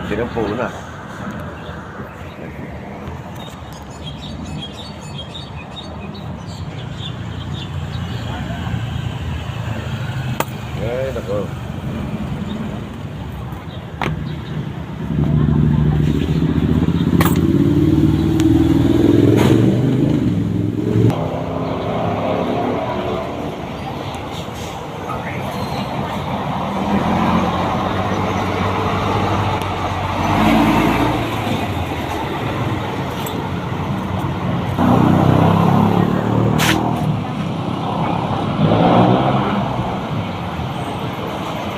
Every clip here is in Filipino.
Tinampo na. Ay, nako.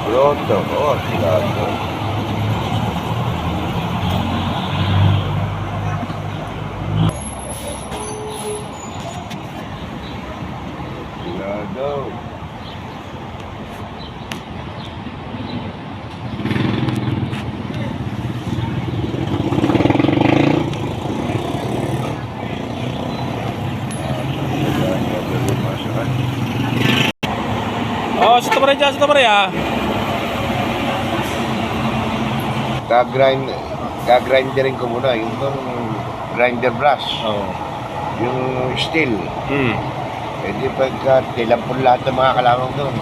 Pronto, oh, sigado. Sigado. Oh, sa tamari dyan, sa tamari ah. Gagrinderin ko muna yung grinder brush, Oo. yung steel. Hmm. Eh di pagka tilampon lahat ng mga kalamang doon.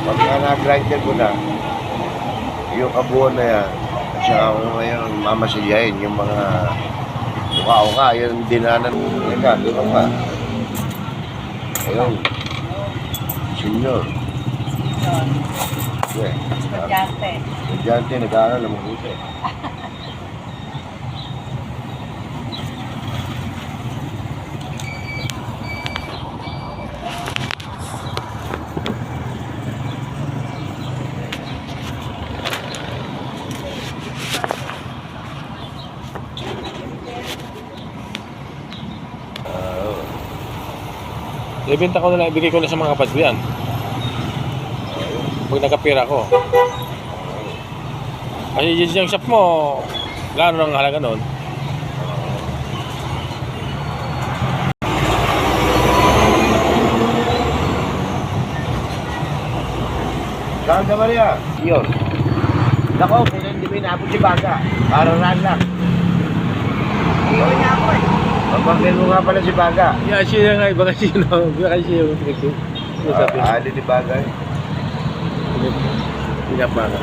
Pagka na-grinder ko na, yung kabuuan na yan, at saka ako ngayon mamasilyahin yung mga uka-uka, yung dinanan. Teka, doon pa. Ayun. Senior. Yeah. Estudyante. Estudyante, nag-aaral na mabuti. Ibenta ko na lang, ibigay ko na sa mga kapatid ko yan. Pag nagkapira ko. Kasi yung shop mo, gaano ang halaga nun? Saan ka Maria? Yun. Nako, kung hindi mo inabot si Baga, pararan lang. Iyon niya ako eh. Papagin mo nga pala si Baga. Yeah, siya nga, baka siya yung Ali ni Baga. pinapaka.